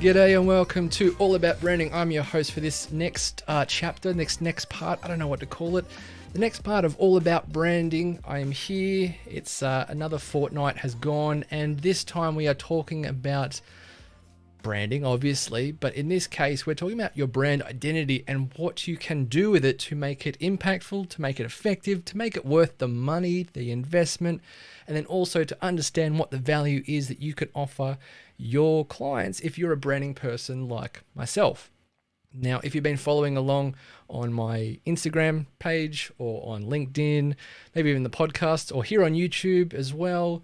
G'day and welcome to All About Branding. I'm your host for this next chapter, next part. I don't know what to call it. The next part of All About Branding. I am here. It's another fortnight has gone, and this time we are talking about branding, obviously, but in this case, we're talking about your brand identity and what you can do with it to make it impactful, to make it effective, to make it worth the money, the investment, and then also to understand what the value is that you can offer your clients if you're a branding person like myself. Now, if you've been following along on my Instagram page or on LinkedIn, maybe even the podcast or here on YouTube as well,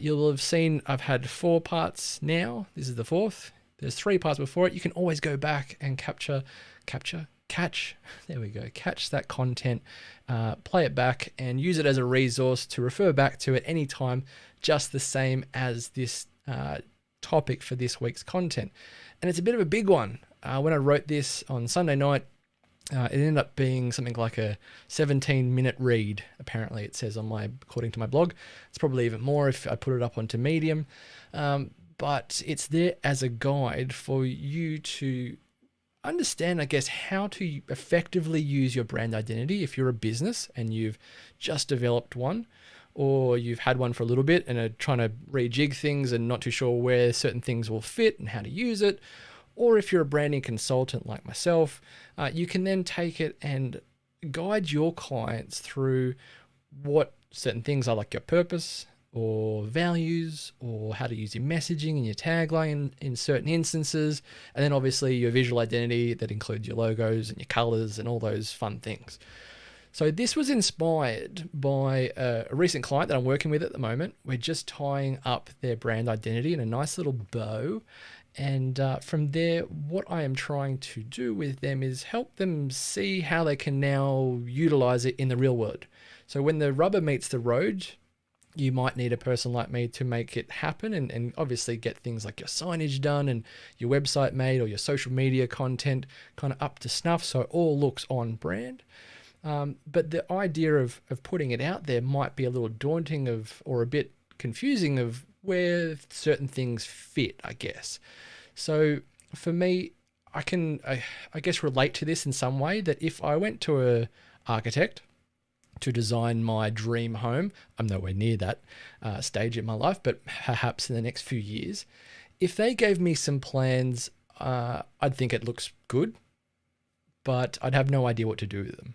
you'll have seen I've had 4 parts now. This is the 4th. There's 3 parts before it. You can always go back and catch that content, play it back and use it as a resource to refer back to at any time, just the same as this topic for this week's content. And it's a bit of a big one. When I wrote this on Sunday night, it ended up being something like a 17-minute read. Apparently, it says according to my blog. It's probably even more if I put it up onto Medium. But it's there as a guide for you to understand, I guess, how to effectively use your brand identity if you're a business and you've just developed one, or you've had one for a little bit and are trying to rejig things and not too sure where certain things will fit and how to use it. Or if you're a branding consultant like myself, you can then take it and guide your clients through what certain things are, like your purpose or values, or how to use your messaging and your tagline in certain instances. And then obviously your visual identity that includes your logos and your colors and all those fun things. So this was inspired by a recent client that I'm working with at the moment. We're just tying up their brand identity in a nice little bow. And from there, what I am trying to do with them is help them see how they can now utilize it in the real world. So when the rubber meets the road, you might need a person like me to make it happen and obviously get things like your signage done and your website made or your social media content kind of up to snuff so it all looks on brand. But the idea of putting it out there might be a little daunting or a bit confusing of where certain things fit, I guess. So for me, I can, I guess, relate to this in some way, that if I went to an architect to design my dream home, I'm nowhere near that stage in my life, but perhaps in the next few years, if they gave me some plans, I'd think it looks good, but I'd have no idea what to do with them.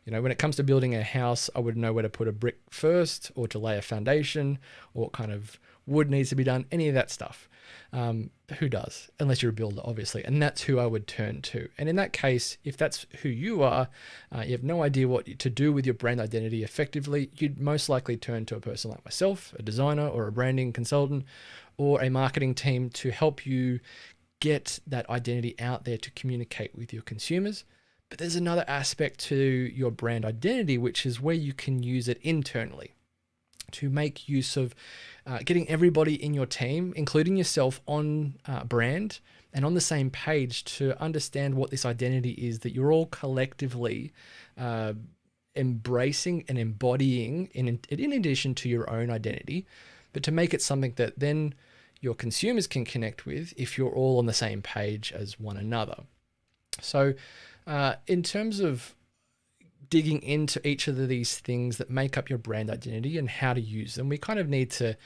You know, when it comes to building a house, I wouldn't know where to put a brick first or to lay a foundation or what kind of wood needs to be done, any of that stuff. Who does? Unless you're a builder, obviously. And that's who I would turn to. And in that case, if that's who you are, you have no idea what to do with your brand identity effectively, you'd most likely turn to a person like myself, a designer or a branding consultant or a marketing team to help you get that identity out there to communicate with your consumers. But there's another aspect to your brand identity, which is where you can use it internally to make use of getting everybody in your team, including yourself, on brand and on the same page to understand what this identity is that you're all collectively embracing and embodying in addition to your own identity, but to make it something that then your consumers can connect with if you're all on the same page as one another. So in terms of digging into each of these things that make up your brand identity and how to use them, we kind of need to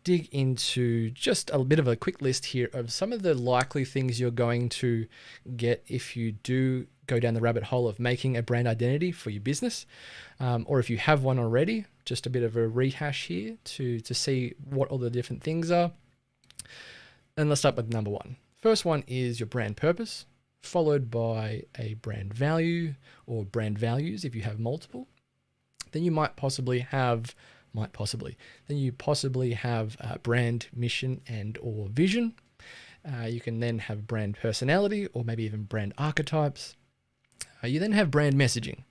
dig into just a bit of a quick list here of some of the likely things you're going to get if you do go down the rabbit hole of making a brand identity for your business, or if you have one already, just a bit of a rehash here to see what all the different things are. And let's start with number 1. First one is your brand purpose, followed by a brand value or brand values if you have multiple. Then you might possibly have brand mission and or vision. You can then have brand personality or maybe even brand archetypes. You then have brand messaging.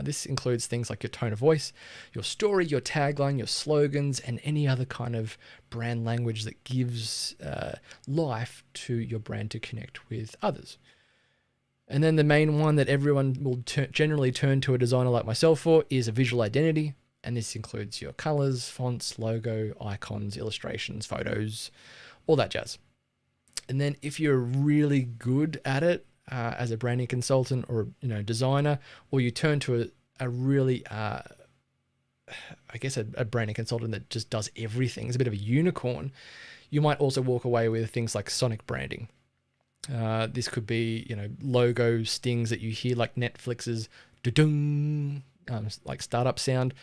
This includes things like your tone of voice, your story, your tagline, your slogans, and any other kind of brand language that gives life to your brand to connect with others. And then the main one that everyone will generally turn to a designer like myself for is a visual identity. And this includes your colors, fonts, logo, icons, illustrations, photos, all that jazz. And then if you're really good at it as a branding consultant or designer, or you turn to a really I guess a branding consultant that just does everything, is a bit of a unicorn, you might also walk away with things like sonic branding. This could be, logo stings that you hear, like Netflix's doo-dung, like startup sound,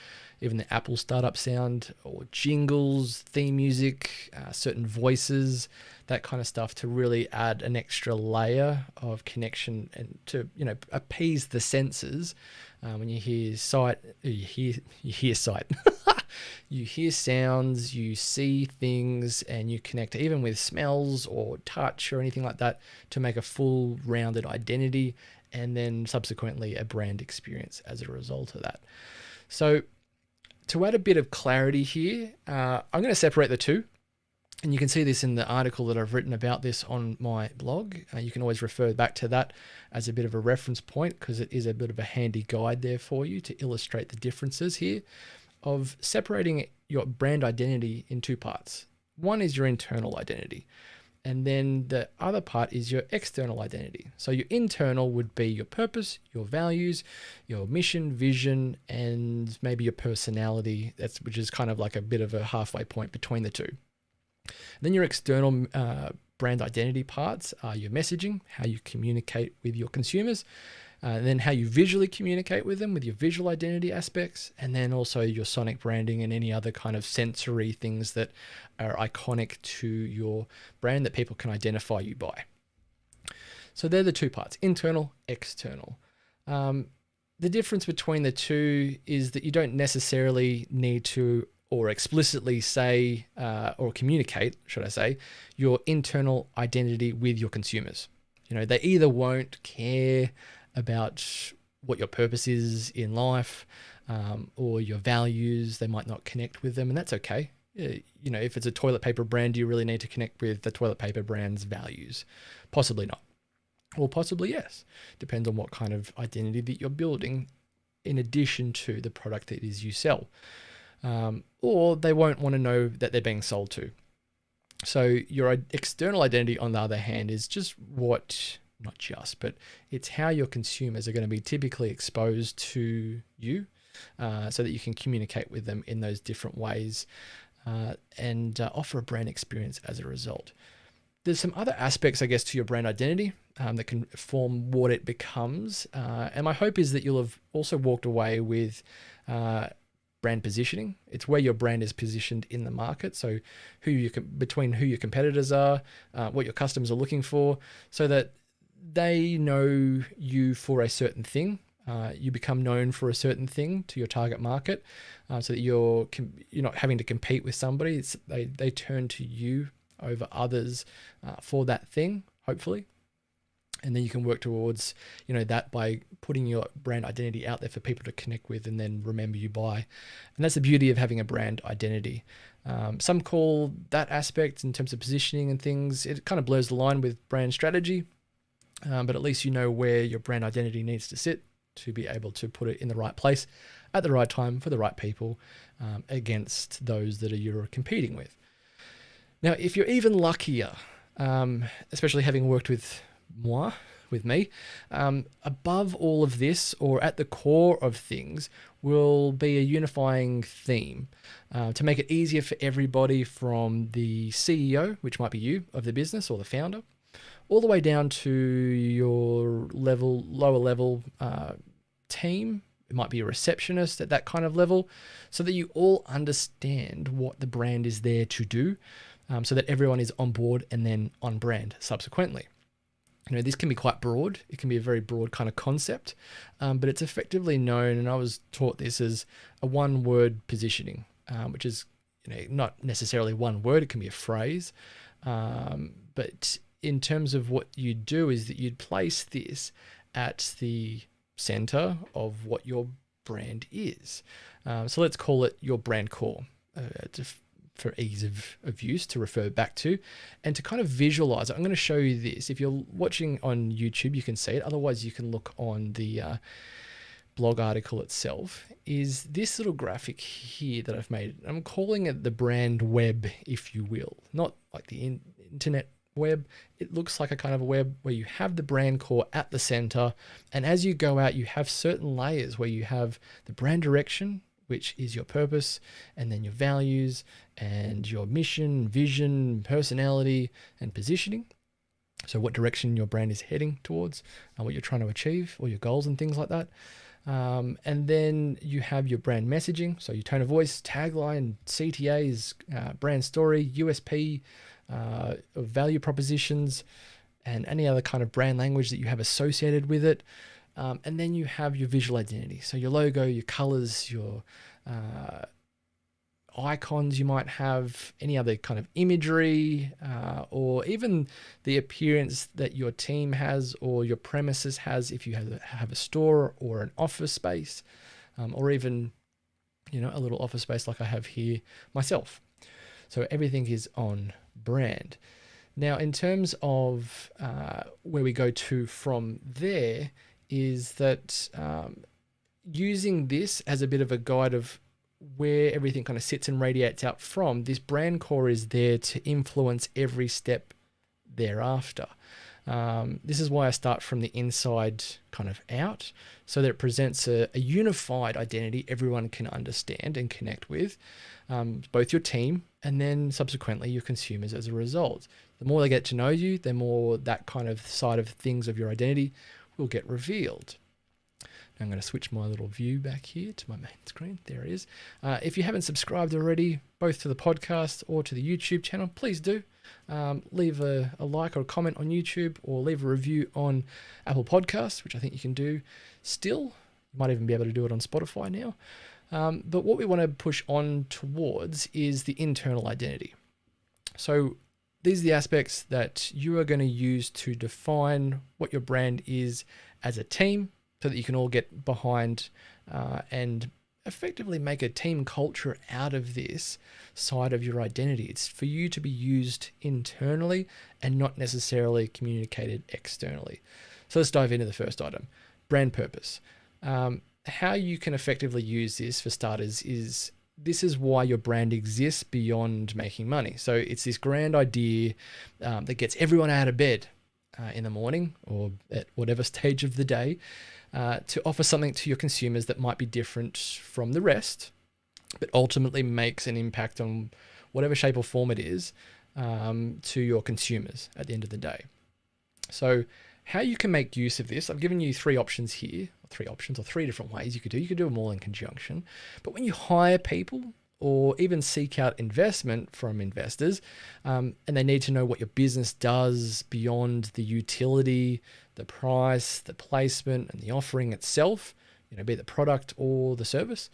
even the Apple startup sound, or jingles, theme music, certain voices, that kind of stuff, to really add an extra layer of connection and to, appease the senses. When you hear sight, you hear sight. You hear sounds, you see things, and you connect even with smells or touch or anything like that to make a full rounded identity, and then subsequently a brand experience as a result of that. So to add a bit of clarity here, I'm going to separate the two. And you can see this in the article that I've written about this on my blog. You can always refer back to that as a bit of a reference point, because it is a bit of a handy guide there for you to illustrate the differences here of separating your brand identity in two parts. One is your internal identity, and then the other part is your external identity. So your internal would be your purpose, your values, your mission, vision, and maybe your personality, which is kind of like a bit of a halfway point between the two. Then your external brand identity parts are your messaging, how you communicate with your consumers, and then how you visually communicate with them with your visual identity aspects, and then also your sonic branding and any other kind of sensory things that are iconic to your brand that people can identify you by. So they're the two parts, internal, external. The difference between the two is that you don't necessarily need to or explicitly say or communicate, should I say, your internal identity with your consumers. They either won't care about what your purpose is in life or your values. They might not connect with them, and that's okay. If it's a toilet paper brand, do you really need to connect with the toilet paper brand's values? Possibly not. Or possibly yes. Depends on what kind of identity that you're building in addition to the product that it is you sell. Or they won't want to know that they're being sold to. So your external identity, on the other hand, is just but it's how your consumers are going to be typically exposed to you, so that you can communicate with them in those different ways and offer a brand experience as a result. There's some other aspects, I guess, to your brand identity that can form what it becomes. And my hope is that you'll have also walked away with brand positioning. It's where your brand is positioned in the market. So between who your competitors are, what your customers are looking for, so that they know you for a certain thing. You become known for a certain thing to your target market, so that you're not having to compete with somebody. They turn to you over others for that thing, hopefully. And then you can work towards, that by putting your brand identity out there for people to connect with and then remember you by. And that's the beauty of having a brand identity. Some call that aspect in terms of positioning and things, it kind of blurs the line with brand strategy. But at least you know where your brand identity needs to sit to be able to put it in the right place at the right time for the right people against those that you're competing with. Now, if you're even luckier, especially having worked with me, above all of this, or at the core of things, will be a unifying theme to make it easier for everybody, from the CEO, which might be you, of the business, or the founder, all the way down to your lower level team. It might be a receptionist at that kind of level, so that you all understand what the brand is there to do, so that everyone is on board and then on brand subsequently. This can be quite broad. It can be a very broad kind of concept, but it's effectively known, and I was taught this, as a one-word positioning, which is not necessarily one word. It can be a phrase, but in terms of what you do is that you'd place this at the center of what your brand is. So let's call it your brand core, for ease of use to refer back to, and to kind of visualize it. I'm going to show you this. If you're watching on YouTube, you can see it. Otherwise, you can look on the blog article itself. Is this little graphic here that I've made. I'm calling it the brand web, if you will. Not like the internet web, it looks like a kind of a web where you have the brand core at the center. And as you go out, you have certain layers where you have the brand direction, which is your purpose, and then your values and your mission, vision, personality, and positioning. So what direction your brand is heading towards, what you're trying to achieve, or your goals and things like that. And then you have your brand messaging, so your tone of voice, tagline, CTAs, brand story, USP, value propositions, and any other kind of brand language that you have associated with it. And then you have your visual identity, so your logo, your colors, your icons you might have, any other kind of imagery, or even the appearance that your team has or your premises has if you have a store or an office space, or even, you know, a little office space like I have here myself. So everything is on brand. Now, in terms of where we go to from there is that using this as a bit of a guide of where everything kind of sits and radiates out from, this brand core is there to influence every step thereafter. This is why I start from the inside kind of out, so that it presents a unified identity everyone can understand and connect with, both your team and then subsequently your consumers as a result. The more they get to know you, the more that kind of side of things of your identity will get revealed. I'm going to switch my little view back here to my main screen. There it is. If you haven't subscribed already, both to the podcast or to the YouTube channel, please do. Leave a like or a comment on YouTube, or leave a review on Apple Podcasts, which I think you can do still. You might even be able to do it on Spotify now. But what we want to push on towards is the internal identity. So these are the aspects that you are going to use to define what your brand is as a team, so that you can all get behind and effectively make a team culture out of this side of your identity. It's for you to be used internally and not necessarily communicated externally. So let's dive into the first item, brand purpose. How you can effectively use this, for starters, is this is why your brand exists beyond making money. So it's this grand idea that gets everyone out of bed in the morning or at whatever stage of the day, to offer something to your consumers that might be different from the rest, but ultimately makes an impact on whatever shape or form it is to your consumers at the end of the day. So how you can make use of this, I've given you three options here, three different ways you could do. You could do them all in conjunction. But when you hire people or even seek out investment from investors, and they need to know what your business does beyond the utility, the price, the placement, and the offering itself, you know, be it the product or the service,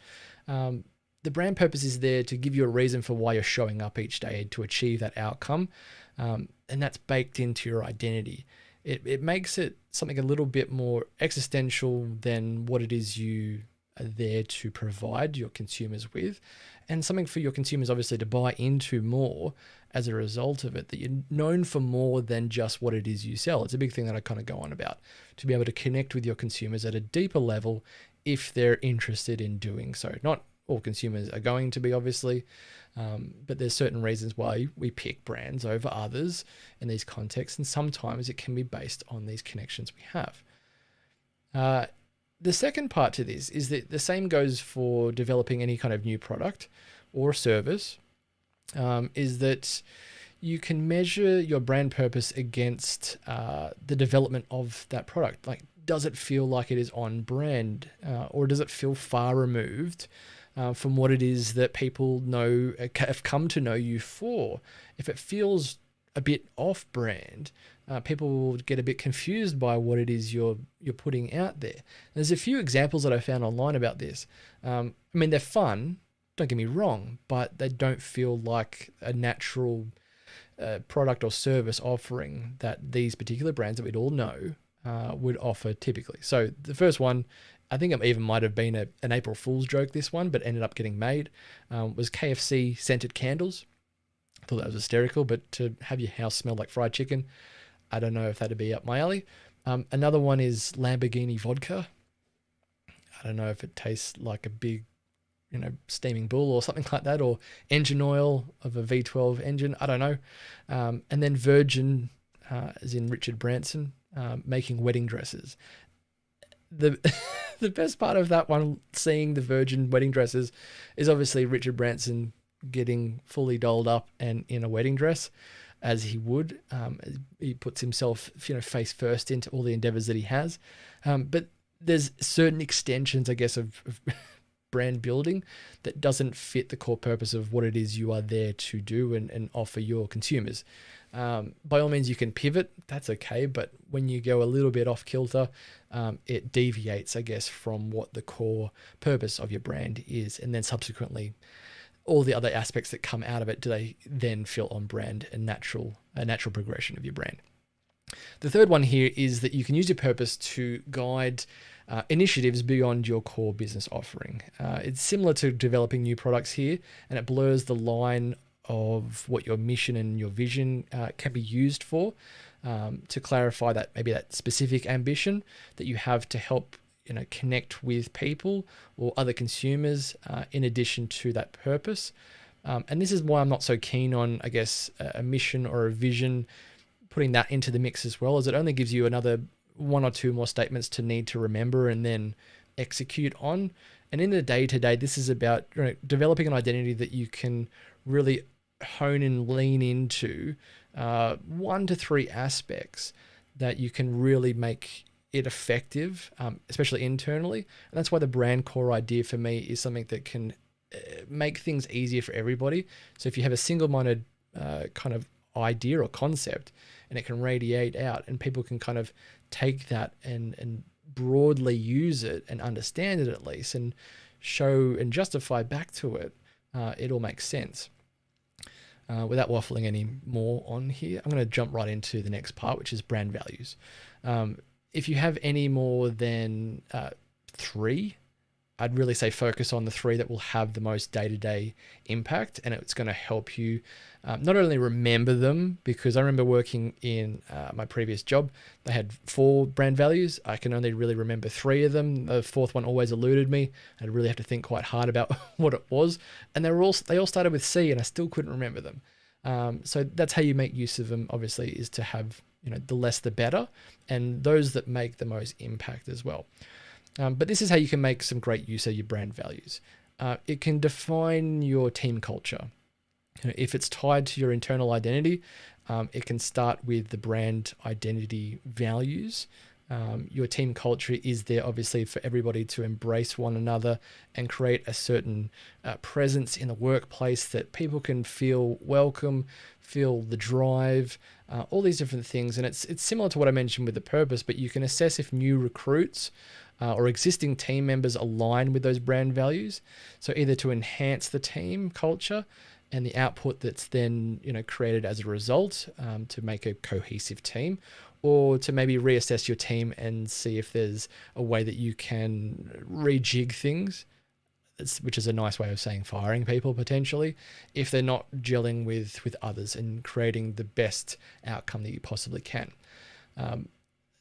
the brand purpose is there to give you a reason for why you're showing up each day to achieve that outcome, and that's baked into your identity. It makes it something a little bit more existential than what it is you are there to provide your consumers with, and something for your consumers obviously to buy into more as a result of it, that you're known for more than just what it is you sell. It's a big thing that I kind of go on about, to be able to connect with your consumers at a deeper level if they're interested in doing so. Not all consumers are going to be, obviously, but there's certain reasons why we pick brands over others in these contexts, and sometimes it can be based on these connections we have. The second part to this is that the same goes for developing any kind of new product or service, is that you can measure your brand purpose against the development of that product. Like, does it feel like it is on brand, or does it feel far removed from what it is that people know, have come to know you for? If it feels a bit off brand, people will get a bit confused by what it is you're putting out there. There's a few examples that I found online about this. I mean, they're fun, don't get me wrong, but they don't feel like a natural product or service offering that these particular brands that we'd all know would offer typically. So the first one, I think it even might have been an April Fool's joke, this one, but ended up getting made, was KFC Scented Candles. I thought that was hysterical, but to have your house smell like fried chicken, I don't know if that'd be up my alley. Another one is Lamborghini vodka. I don't know if it tastes like a big steaming bull or something like that, or engine oil of a V12 engine, I don't know. And then Virgin, as in Richard Branson, making wedding dresses. The the best part of that one, seeing the Virgin wedding dresses, is obviously Richard Branson getting fully dolled up and in a wedding dress, as he would. He puts himself, face first into all the endeavors that he has. But there's certain extensions, I guess, of brand building that doesn't fit the core purpose of what it is you are there to do and offer your consumers. By all means, you can pivot, that's okay, but when you go a little bit off kilter, it deviates, I guess, from what the core purpose of your brand is, and then subsequently all the other aspects that come out of it, do they then feel on brand and a natural progression of your brand. The third one here is that you can use your purpose to guide initiatives beyond your core business offering. It's similar to developing new products here, and it blurs the line of what your mission and your vision can be used for, to clarify that maybe that specific ambition that you have to help connect with people or other consumers, in addition to that purpose. And this is why I'm not so keen on, I guess, a mission or a vision, putting that into the mix as well, as it only gives you another one or two more statements to need to remember and then execute on. And in the day-to-day, this is about developing an identity that you can really hone and lean into 1 to 3 aspects that you can really make it effective, especially internally. And that's why the brand core idea for me is something that can make things easier for everybody. So if you have a single-minded kind of idea or concept, and it can radiate out, and people can kind of take that and broadly use it and understand it at least, and show and justify back to it, it all makes sense. Without waffling any more on here, I'm going to jump right into the next part, which is brand values. If you have any more than 3, I'd really say focus on the 3 that will have the most day-to-day impact, and it's going to help you not only remember them, because I remember working in my previous job, they had 4 brand values. I can only really remember 3 of them. The 4th one always eluded me. I'd really have to think quite hard about what it was, and they all started with C, and I still couldn't remember them. So that's how you make use of them, obviously, is to have the less the better, and those that make the most impact as well. But this is how you can make some great use of your brand values. It can define your team culture. If it's tied to your internal identity, it can start with the brand identity values. Your team culture is there obviously for everybody to embrace one another and create a certain presence in the workplace that people can feel welcome, feel the drive, all these different things. And it's similar to what I mentioned with the purpose, but you can assess if new recruits or existing team members align with those brand values. So either to enhance the team culture and the output that's then created as a result, to make a cohesive team, or to maybe reassess your team and see if there's a way that you can rejig things, which is a nice way of saying firing people potentially, if they're not gelling with others and creating the best outcome that you possibly can.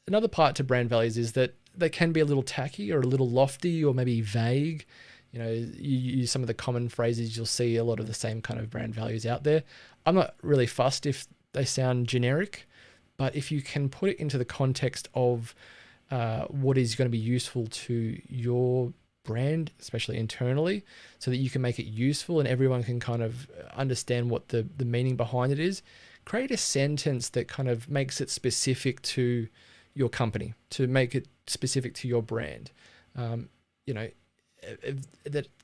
Another part to brand values is that they can be a little tacky or a little lofty or maybe vague. You use some of the common phrases, you'll see a lot of the same kind of brand values out there. I'm not really fussed if they sound generic, but if you can put it into the context of what is going to be useful to your brand, especially internally, so that you can make it useful and everyone can kind of understand what the meaning behind it is, create a sentence that kind of makes it specific to your company, to make it specific to your brand. That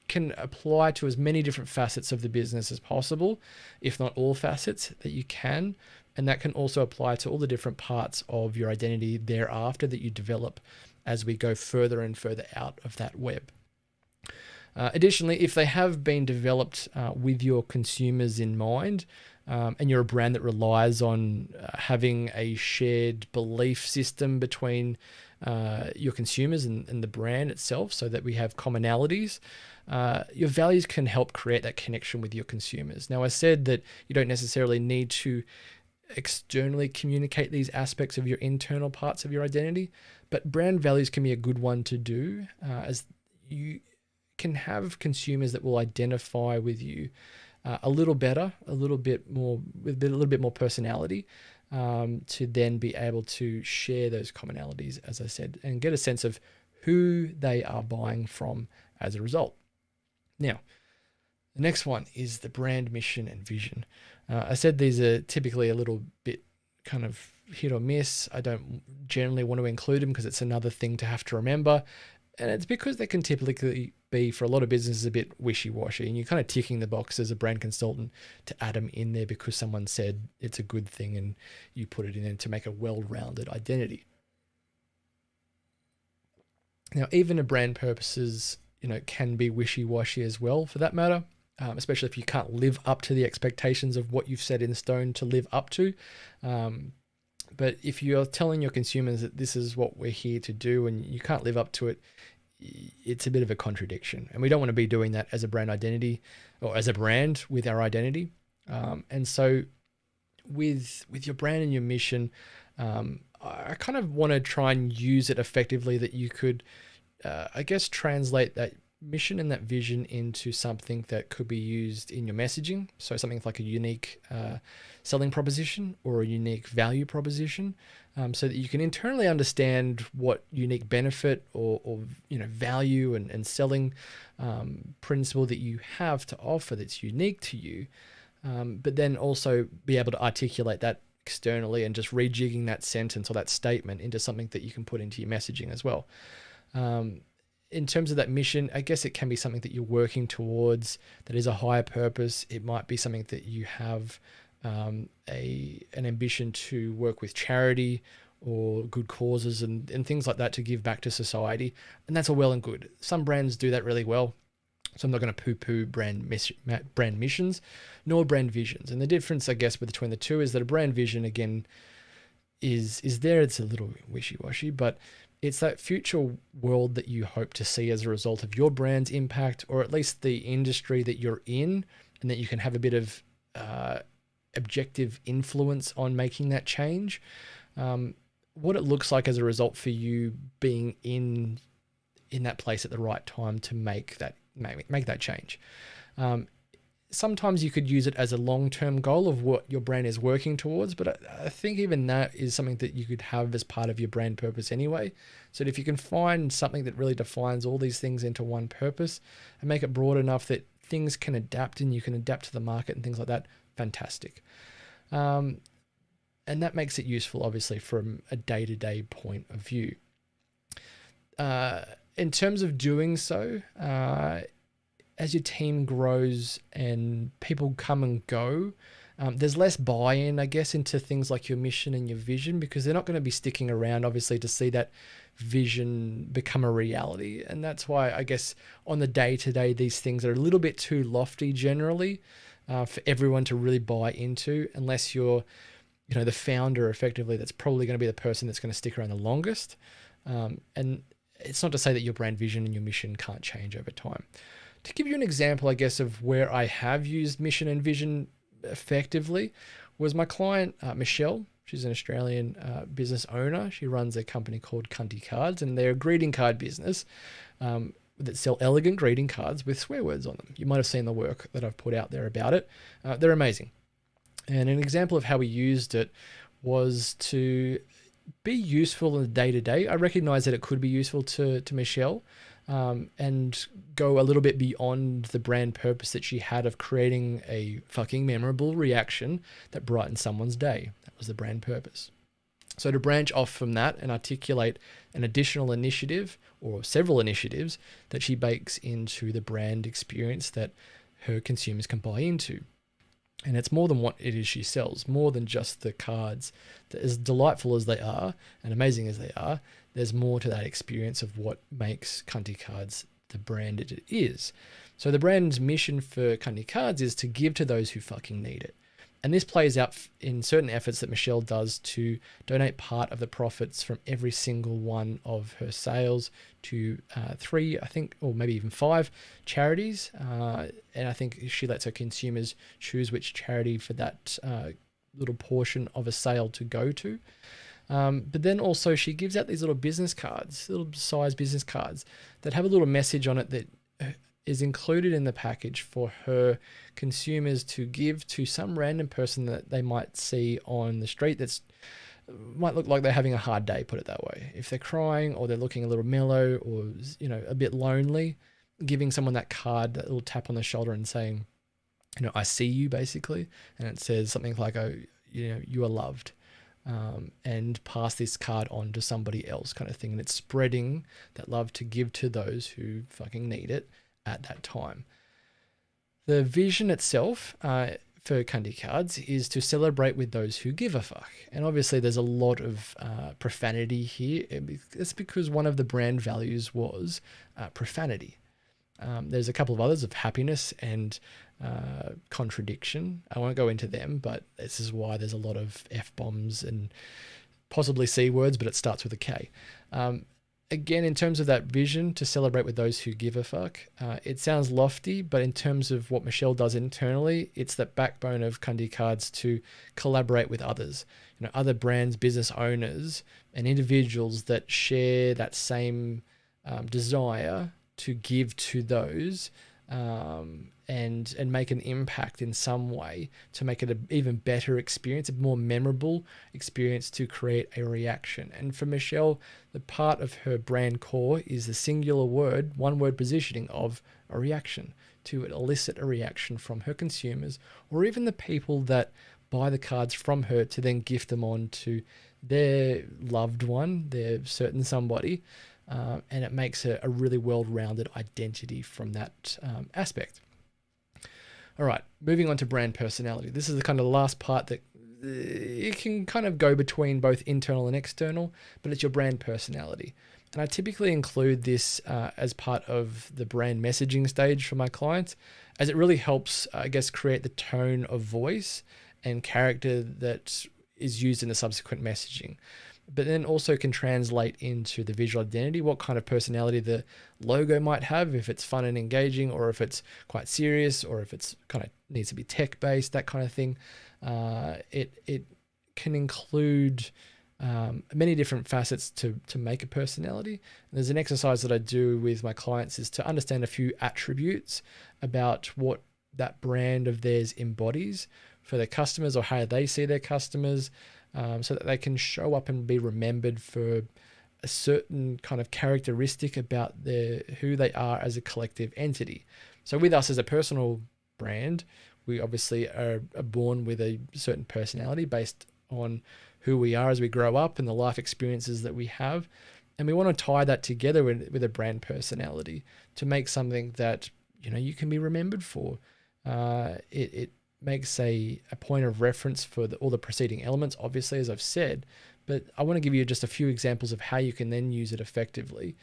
can apply to as many different facets of the business as possible, if not all facets that you can. And that can also apply to all the different parts of your identity thereafter that you develop as we go further and further out of that web. Additionally, if they have been developed with your consumers in mind, and you're a brand that relies on having a shared belief system between your consumers and the brand itself, so that we have commonalities, your values can help create that connection with your consumers. Now, I said that you don't necessarily need to externally communicate these aspects of your internal parts of your identity, but brand values can be a good one to do, as you can have consumers that will identify with you a little better, a little bit more, with a little bit more personality, to then be able to share those commonalities, as I said, and get a sense of who they are buying from as a result. Now, the next one is the brand mission and vision. I said these are typically a little bit kind of hit or miss. I don't generally want to include them because it's another thing to have to remember. And it's because they can typically be, for a lot of businesses, a bit wishy-washy, and you're kind of ticking the box as a brand consultant to add them in there because someone said it's a good thing and you put it in there to make a well-rounded identity. Now, even a brand purposes, can be wishy-washy as well, for that matter, especially if you can't live up to the expectations of what you've set in stone to live up to. But if you're telling your consumers that this is what we're here to do and you can't live up to it, it's a bit of a contradiction. And we don't want to be doing that as a brand identity or as a brand with our identity. And so with your brand and your mission, I kind of want to try and use it effectively, that you could, translate that mission and that vision into something that could be used in your messaging. So something like a unique selling proposition or a unique value proposition, so that you can internally understand what unique benefit or value and selling principle that you have to offer that's unique to you, but then also be able to articulate that externally and just rejigging that sentence or that statement into something that you can put into your messaging as well. In terms of that mission, I guess it can be something that you're working towards that is a higher purpose. It might be something that you have an ambition to work with charity or good causes and things like that to give back to society. And that's all well and good. Some brands do that really well. So I'm not going to poo-poo brand missions nor brand visions. And the difference, I guess, between the two is that a brand vision, again, is there. It's a little wishy-washy, but it's that future world that you hope to see as a result of your brand's impact, or at least the industry that you're in, and that you can have a bit of objective influence on making that change. What it looks like as a result for you being in that place at the right time to make that change. Sometimes you could use it as a long-term goal of what your brand is working towards, but I think even that is something that you could have as part of your brand purpose anyway. So if you can find something that really defines all these things into one purpose and make it broad enough that things can adapt and you can adapt to the market and things like that, fantastic. And that makes it useful, obviously, from a day-to-day point of view. In terms of doing so, as your team grows and people come and go, there's less buy-in, I guess, into things like your mission and your vision, because they're not going to be sticking around, obviously, to see that vision become a reality. And that's why, I guess, on the day-to-day, these things are a little bit too lofty generally for everyone to really buy into, unless you're, the founder effectively. That's probably going to be the person that's going to stick around the longest. And it's not to say that your brand vision and your mission can't change over time. To give you an example, I guess, of where I have used mission and vision effectively was my client, Michelle. She's an Australian business owner. She runs a company called Cunty Cards, and they're a greeting card business that sell elegant greeting cards with swear words on them. You might have seen the work that I've put out there about it. They're amazing. And an example of how we used it was to be useful in the day-to-day. I recognize that it could be useful to Michelle, and go a little bit beyond the brand purpose that she had of creating a fucking memorable reaction that brightened someone's day. That was the brand purpose. So to branch off from that and articulate an additional initiative or several initiatives that she bakes into the brand experience that her consumers can buy into. And it's more than what it is she sells, more than just the cards. As delightful as they are and amazing as they are, there's more to that experience of what makes Cunty Cards the brand it is. So the brand's mission for Cunty Cards is to give to those who fucking need it. And this plays out in certain efforts that Michelle does to donate part of the profits from every single one of her sales to 3, I think, or maybe even 5 charities. And I think she lets her consumers choose which charity for that little portion of a sale to go to. But then also she gives out these little business cards, little size business cards that have a little message on it that is included in the package for her consumers to give to some random person that they might see on the street that's might look like they're having a hard day, put it that way. If they're crying or they're looking a little mellow or, you know, a bit lonely, giving someone that card, that little tap on the shoulder and saying, you know, I see you, basically. And it says something like, oh, you know, you are loved. And pass this card on to somebody else, kind of thing. And it's spreading that love to give to those who fucking need it at that time. The vision itself for Candy cards is to celebrate with those who give a fuck. And obviously there's a lot of profanity here. It's because one of the brand values was profanity. There's a couple of others of happiness and contradiction. I won't go into them, but this is why there's a lot of F-bombs and possibly C words, but it starts with a K. Again, in terms of that vision to celebrate with those who give a fuck, it sounds lofty, but in terms of what Michelle does internally, it's that backbone of Candy cards to collaborate with others, you know, other brands, business owners, and individuals that share that same desire to give to those and make an impact in some way to make it an even better experience, a more memorable experience to create a reaction. And for Michelle, the part of her brand core is the singular word, one word positioning of a reaction, to elicit a reaction from her consumers or even the people that buy the cards from her to then gift them on to their loved one, their certain somebody. And it makes a really well-rounded identity from that aspect. All right, moving on to brand personality. This is the kind of last part that it can kind of go between both internal and external, but it's your brand personality. And I typically include this as part of the brand messaging stage for my clients, as it really helps, I guess, create the tone of voice and character that is used in the subsequent messaging. But then also can translate into the visual identity, what kind of personality the logo might have, if it's fun and engaging, or if it's quite serious, or if it's kind of needs to be tech-based, that kind of thing. It can include many different facets to make a personality. And there's an exercise that I do with my clients is to understand a few attributes about what that brand of theirs embodies for their customers or how they see their customers, so that they can show up and be remembered for a certain kind of characteristic about who they are as a collective entity. So with us as a personal brand, we obviously are born with a certain personality based on who we are as we grow up and the life experiences that we have. And we want to tie that together with a brand personality to make something that, you know, you can be remembered for. It makes a point of reference for all the preceding elements, obviously, as I've said, but I want to give you just a few examples of how you can then use it effectively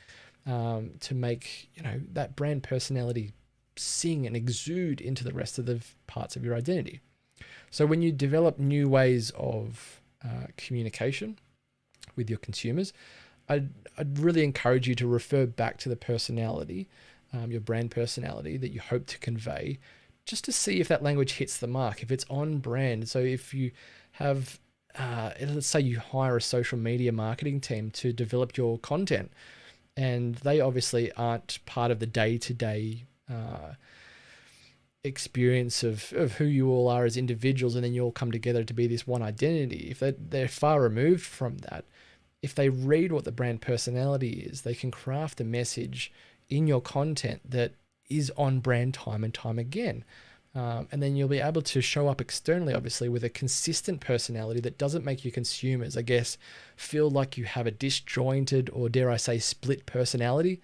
to make, you know, that brand personality sing and exude into the rest of the parts of your identity. So when you develop new ways of communication with your consumers, I'd really encourage you to refer back to the personality, your brand personality that you hope to convey, just to see if that language hits the mark, if it's on brand. So if you have, let's say you hire a social media marketing team to develop your content, and they obviously aren't part of the day-to-day experience of who you all are as individuals, and then you all come together to be this one identity. If they're far removed from that, if they read what the brand personality is, they can craft a message in your content that is on brand time and time again. And then you'll be able to show up externally, obviously, with a consistent personality that doesn't make your consumers, I guess, feel like you have a disjointed or, dare I say, split personality.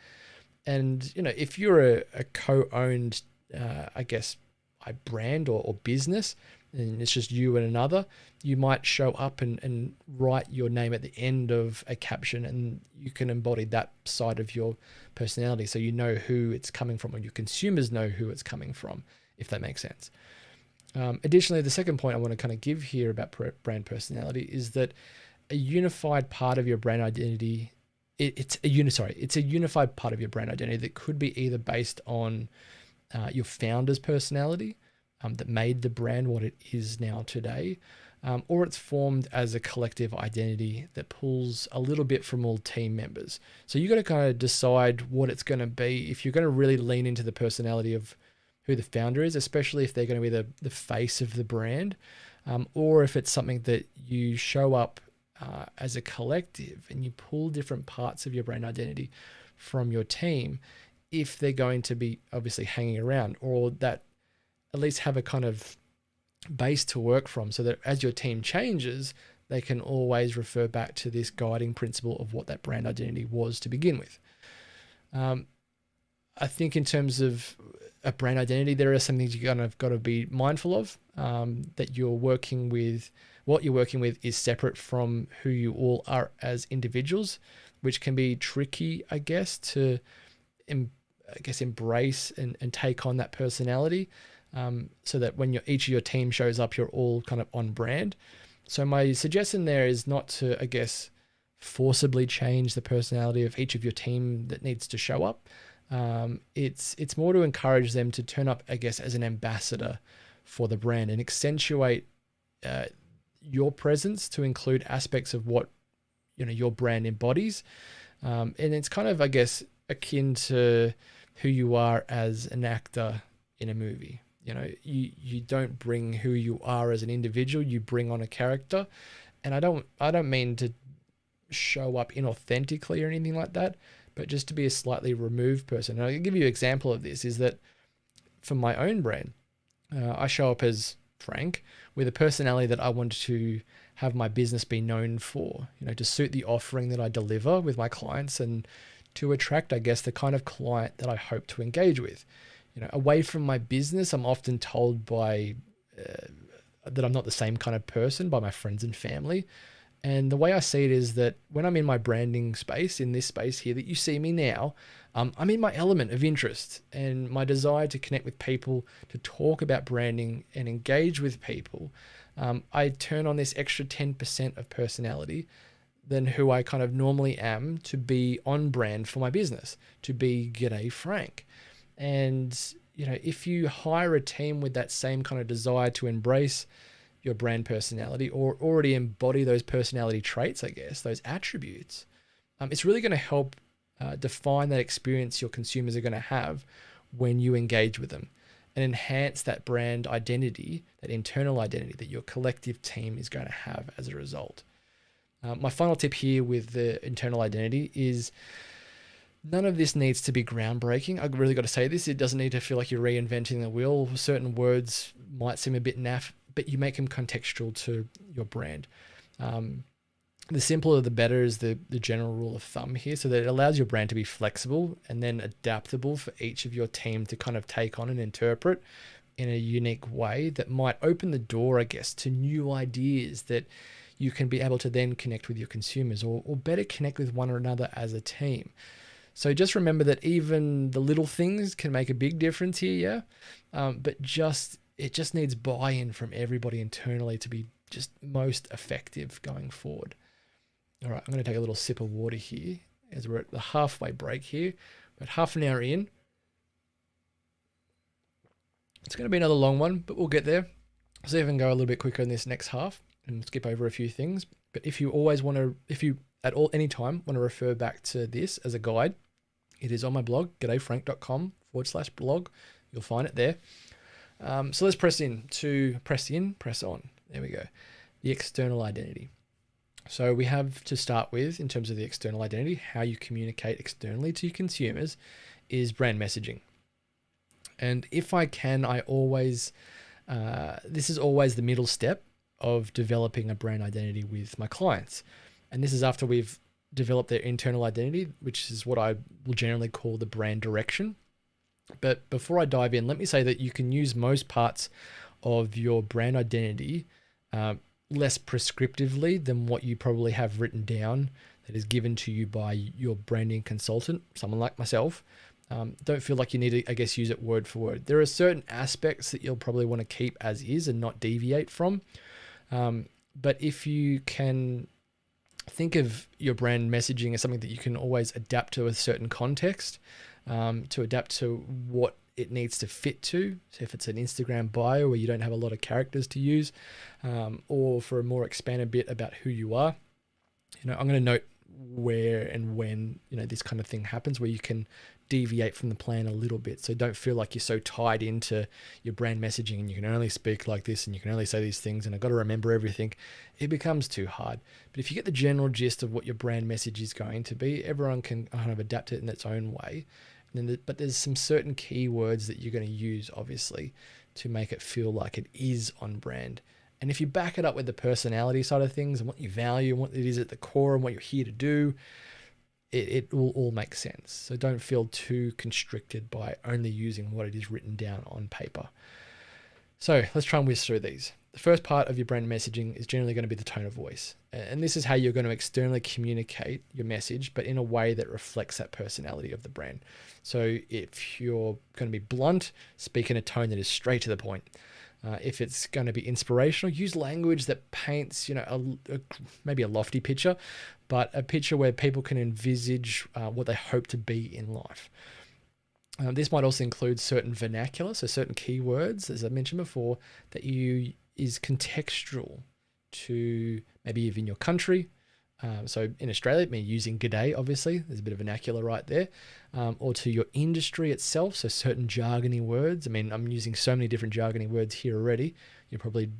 And, you know, if you're a co-owned, I guess, a brand or business, and it's just you and another, you might show up and write your name at the end of a caption, and you can embody that side of your personality, so you know who it's coming from, or your consumers know who it's coming from, if that makes sense. Additionally, the second point I want to kind of give here about brand personality is that a unified part of your brand identity, it's a unified part of your brand identity that could be either based on your founder's personality, that made the brand what it is now today, or it's formed as a collective identity that pulls a little bit from all team members. So you got to kind of decide what it's going to be. If you're going to really lean into the personality of who the founder is, especially if they're going to be the face of the brand, or if it's something that you show up as a collective and you pull different parts of your brand identity from your team, if they're going to be obviously hanging around, or that at least have a kind of base to work from, so that as your team changes, they can always refer back to this guiding principle of what that brand identity was to begin with. I think in terms of a brand identity, there are some things you kind of got to be mindful of, that you're working with. What you're working with is separate from who you all are as individuals, which can be tricky, I guess, to embrace and take on that personality, so that when each of your team shows up, you're all kind of on brand. So my suggestion there is not to, I guess, forcibly change the personality of each of your team that needs to show up. It's more to encourage them to turn up, I guess, as an ambassador for the brand and accentuate your presence to include aspects of what your brand embodies. And it's kind of, I guess, akin to who you are as an actor in a movie. You don't bring who you are as an individual, you bring on a character. And I don't mean to show up inauthentically or anything like that, but just to be a slightly removed person. And I'll give you an example of this, is that for my own brand, I show up as Frank with a personality that I want to have my business be known for, to suit the offering that I deliver with my clients and to attract, I guess, the kind of client that I hope to engage with. Away from my business, I'm often told that I'm not the same kind of person by my friends and family. And the way I see it is that when I'm in my branding space, in this space here that you see me now, I'm in my element of interest and my desire to connect with people, to talk about branding and engage with people. I turn on this extra 10% of personality than who I kind of normally am to be on brand for my business, to be G'day Frank. And, if you hire a team with that same kind of desire to embrace your brand personality or already embody those personality traits, I guess, those attributes, it's really going to help define that experience your consumers are going to have when you engage with them and enhance that brand identity, that internal identity that your collective team is going to have as a result. My final tip here with the internal identity is none of this needs to be groundbreaking. I've really got to say this. It doesn't need to feel like you're reinventing the wheel. Certain words might seem a bit naff, but you make them contextual to your brand. The simpler the better is the general rule of thumb here, so that it allows your brand to be flexible and then adaptable for each of your team to kind of take on and interpret in a unique way that might open the door, I guess, to new ideas that you can be able to then connect with your consumers or better connect with one another as a team. So just remember that even the little things can make a big difference here, but it just needs buy-in from everybody internally to be just most effective going forward. All right, I'm going to take a little sip of water here as we're at the halfway break here. We're at half an hour in. It's going to be another long one, but we'll get there. See if I can go a little bit quicker in this next half and skip over a few things. But if you at any time want to refer back to this as a guide, it is on my blog, g'dayfrank.com/blog. You'll find it there. So let's press on. There we go. The external identity. So we have to start with, in terms of the external identity, how you communicate externally to your consumers is brand messaging. And if I can, this is always the middle step of developing a brand identity with my clients. And this is after we've developed their internal identity, which is what I will generally call the brand direction. But before I dive in, let me say that you can use most parts of your brand identity less prescriptively than what you probably have written down that is given to you by your branding consultant, someone like myself. Don't feel like you need to, I guess, use it word for word. There are certain aspects that you'll probably want to keep as is and not deviate from. But if you can think of your brand messaging as something that you can always adapt to a certain context, to adapt to what it needs to fit to. So if it's an Instagram bio where you don't have a lot of characters to use, or for a more expanded bit about who you are, I'm going to note where and when, this kind of thing happens, where you can deviate from the plan a little bit. So don't feel like you're so tied into your brand messaging and you can only speak like this and you can only say these things and I've got to remember everything. It becomes too hard. But if you get the general gist of what your brand message is going to be, everyone can kind of adapt it in its own way. But there's some certain keywords that you're going to use, obviously, to make it feel like it is on brand. And if you back it up with the personality side of things and what you value and what it is at the core and what you're here to do, it will all make sense. So don't feel too constricted by only using what it is written down on paper. So let's try and whiz through these. The first part of your brand messaging is generally going to be the tone of voice. And this is how you're going to externally communicate your message, but in a way that reflects that personality of the brand. So if you're going to be blunt, speak in a tone that is straight to the point. If it's going to be inspirational, use language that paints, maybe a lofty picture, but a picture where people can envisage what they hope to be in life. This might also include certain vernacular, so certain keywords, as I mentioned before, that is contextual to maybe even your country. So in Australia, it means using g'day, obviously. There's a bit of vernacular right there. Or to your industry itself, so certain jargony words. I mean, I'm using so many different jargony words here already. You're probably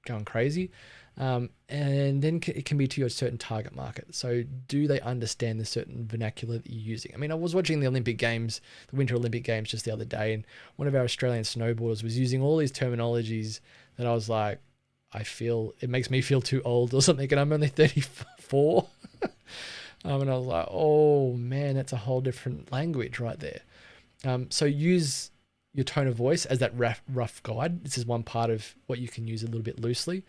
going crazy. And then it can be to your certain target market. So do they understand the certain vernacular that you're using? I mean, I was watching the Olympic Games, the Winter Olympic Games just the other day, and one of our Australian snowboarders was using all these terminologies that I was like, it makes me feel too old or something, and I'm only 34. And I was like, oh man, that's a whole different language right there. So use your tone of voice as that rough guide. This is one part of what you can use a little bit loosely.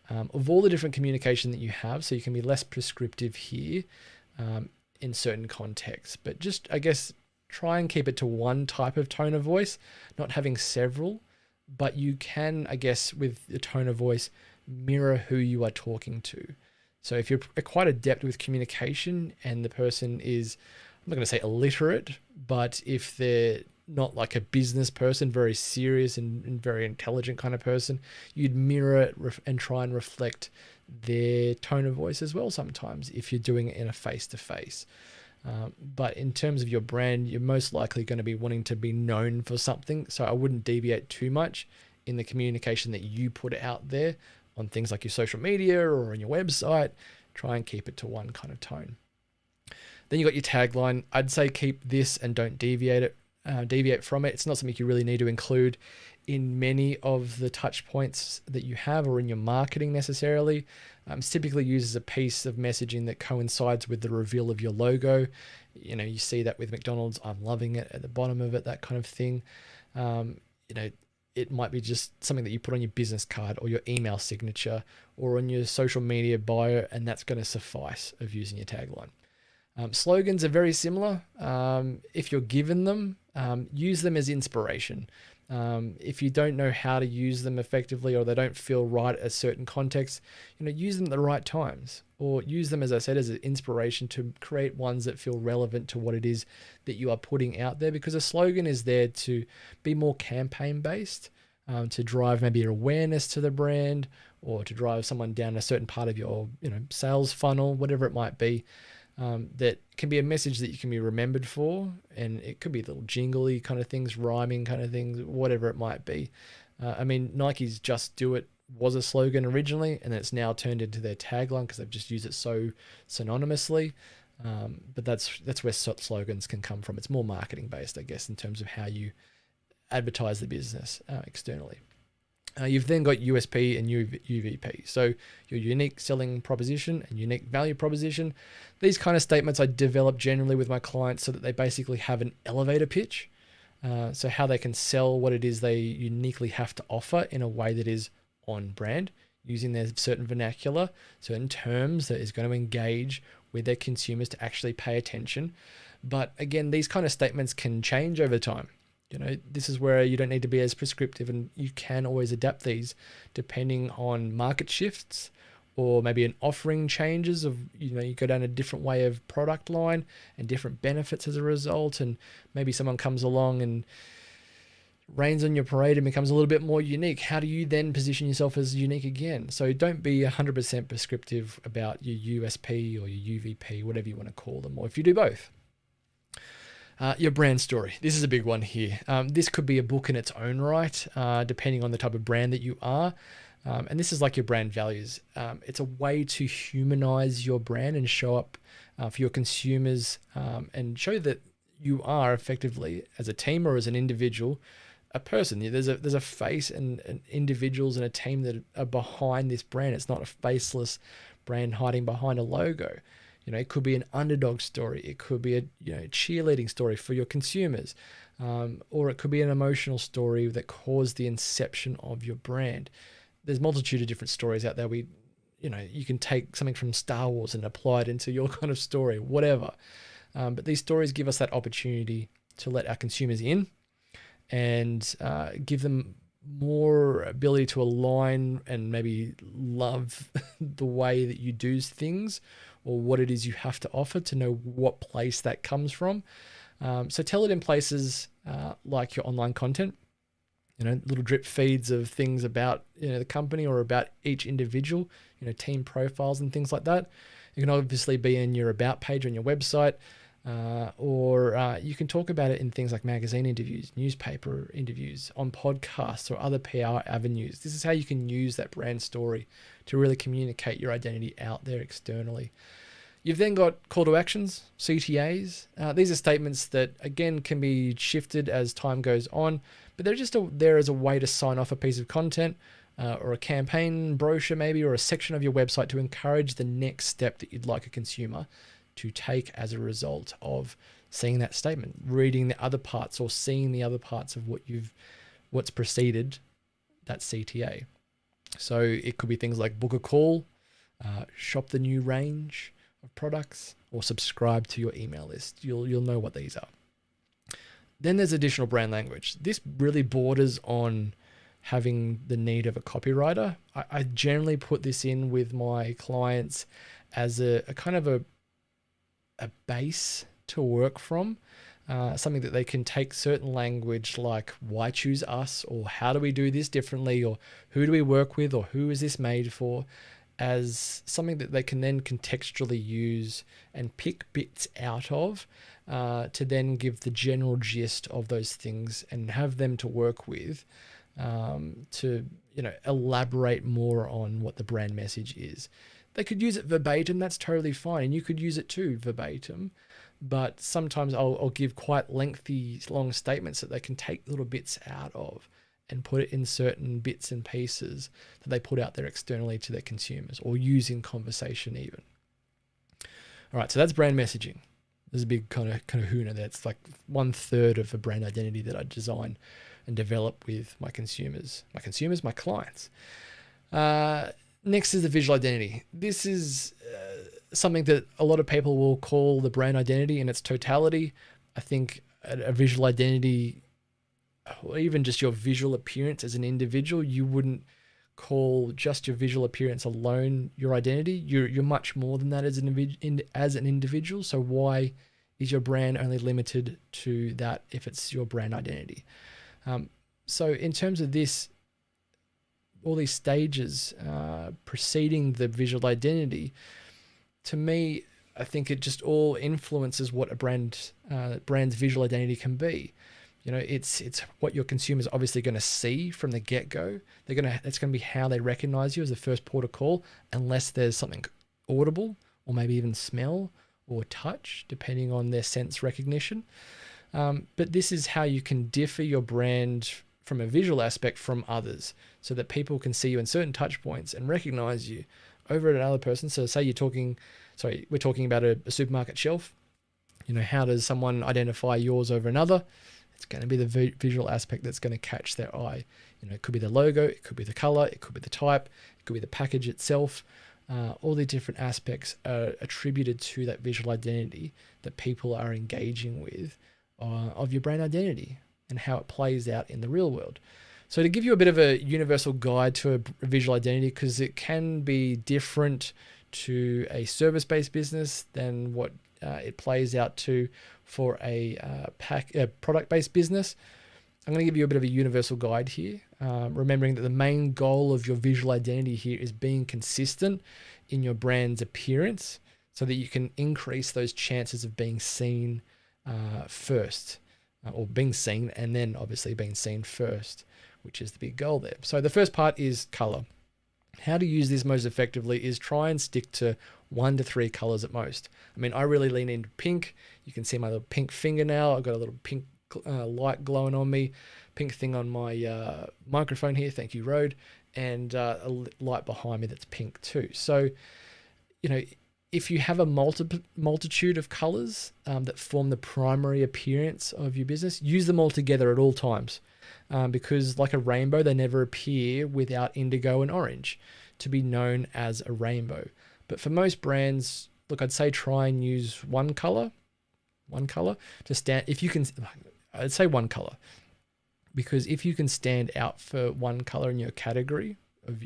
Of all the different communication that you have, so you can be less prescriptive here in certain contexts. But just, I guess, try and keep it to one type of tone of voice, not having several. But you can, I guess, with the tone of voice, mirror who you are talking to. So if you're quite adept with communication and the person is, I'm not going to say illiterate, but if they're not like a business person, very serious and very intelligent kind of person, you'd mirror it and try and reflect their tone of voice as well sometimes if you're doing it in a face-to-face. But in terms of your brand, you're most likely going to be wanting to be known for something. So I wouldn't deviate too much in the communication that you put out there on things like your social media or on your website. Try and keep it to one kind of tone. Then you got your tagline. I'd say keep this and don't deviate from it. It's not something you really need to include in many of the touch points that you have or in your marketing necessarily. It's typically used as a piece of messaging that coincides with the reveal of your logo. You see that with McDonald's, I'm loving it, at the bottom of it, that kind of thing. It might be just something that you put on your business card or your email signature or on your social media bio, and that's going to suffice of using your tagline. Slogans are very similar. If you're given them, use them as inspiration. If you don't know how to use them effectively or they don't feel right at a certain context, use them at the right times, or use them, as I said, as an inspiration to create ones that feel relevant to what it is that you are putting out there, because a slogan is there to be more campaign based, to drive maybe awareness to the brand or to drive someone down a certain part of your sales funnel, whatever it might be. That can be a message that you can be remembered for, and it could be little jingly kind of things, rhyming kind of things, whatever it might be. Nike's Just Do It was a slogan originally, and it's now turned into their tagline because they've just used it so synonymously. But that's where slogans can come from. It's more marketing based, I guess, in terms of how you advertise the business externally. You've then got USP and UVP. So your unique selling proposition and unique value proposition. These kind of statements I develop generally with my clients so that they basically have an elevator pitch. So how they can sell what it is they uniquely have to offer in a way that is on brand, using their certain vernacular, certain terms that is going to engage with their consumers to actually pay attention. But again, these kind of statements can change over time. This is where you don't need to be as prescriptive, and you can always adapt these depending on market shifts or maybe an offering changes of, you go down a different way of product line and different benefits as a result. And maybe someone comes along and rains on your parade and becomes a little bit more unique, how do you then position yourself as unique again? So don't be 100% prescriptive about your USP or your UVP, whatever you want to call them, or if you do both. Your brand story. This is a big one here. This could be a book in its own right, depending on the type of brand that you are. And this is like your brand values. It's a way to humanize your brand and show up for your consumers and show that you are effectively, as a team or as an individual, a person. There's a face and individuals and a team that are behind this brand. It's not a faceless brand hiding behind a logo. It could be an underdog story. It could be a cheerleading story for your consumers, or it could be an emotional story that caused the inception of your brand. There's a multitude of different stories out there. You can take something from Star Wars and apply it into your kind of story, whatever. But these stories give us that opportunity to let our consumers in and give them more ability to align and maybe love the way that you do things or what it is you have to offer, to know what place that comes from. So tell it in places like your online content, little drip feeds of things about the company or about each individual, team profiles and things like that. It can obviously be in your about page on your website, or you can talk about it in things like magazine interviews, newspaper interviews, on podcasts or other PR avenues. This is how you can use that brand story to really communicate your identity out there externally. You've then got call to actions, CTAs. These are statements that, again, can be shifted as time goes on, but they're just there as a way to sign off a piece of content or a campaign brochure maybe, or a section of your website to encourage the next step that you'd like a consumer to take as a result of seeing that statement, reading the other parts or seeing the other parts of what's preceded that CTA. So it could be things like book a call, shop the new range of products, or subscribe to your email list. You'll know what these are. Then there's additional brand language. This really borders on having the need of a copywriter. I generally put this in with my clients as a kind of a base to work from, something that they can take certain language like why choose us, or how do we do this differently, or who do we work with, or who is this made for, as something that they can then contextually use and pick bits out of to then give the general gist of those things and have them to work with to elaborate more on what the brand message is. They could use it verbatim, that's totally fine. And you could use it too verbatim, but sometimes I'll give quite lengthy, long statements that they can take little bits out of and put it in certain bits and pieces that they put out there externally to their consumers or use in conversation even. All right, so that's brand messaging. There's a big kind of kahuna there. It's like 1/3 of a brand identity that I design and develop with my consumers, my clients. Next is the visual identity. This is something that a lot of people will call the brand identity in its totality. I think a visual identity, or even just your visual appearance as an individual, you wouldn't call just your visual appearance alone your identity. You're much more than that as an individual. So why is your brand only limited to that if it's your brand identity? So in terms of this, all these stages preceding the visual identity, to me, I think it just all influences what a brand's visual identity can be. It's what your consumers are obviously going to see from the get-go. It's going to be how they recognize you as the first port of call, unless there's something audible or maybe even smell or touch, depending on their sense recognition. But this is how you can differ your brand from a visual aspect from others, so that people can see you in certain touch points and recognize you over at another person. So say we're talking about a supermarket shelf. How does someone identify yours over another? It's going to be the visual aspect that's going to catch their eye. It could be the logo, it could be the color, it could be the type, it could be the package itself. All the different aspects are attributed to that visual identity that people are engaging with of your brand identity and how it plays out in the real world. So to give you a bit of a universal guide to a visual identity, because it can be different to a service-based business than what it plays out to for a product-based business. I'm going to give you a bit of a universal guide here, remembering that the main goal of your visual identity here is being consistent in your brand's appearance so that you can increase those chances of being seen first, or being seen and then obviously being seen first, which is the big goal there. So the first part is color. How to use this most effectively is try and stick to 1 to 3 colors at most. I mean, I really lean into pink. You can see my little pink fingernail. I've got a little pink light glowing on me, pink thing on my microphone here, thank you Rode, and a light behind me that's pink too. So, you know, if you have a multitude of colors that form the primary appearance of your business, use them all together at all times, because like a rainbow, they never appear without indigo and orange to be known as a rainbow. But for most brands, look, I'd say try and use one color to stand. If you can, I'd say one color, because if you can stand out for one color in your category,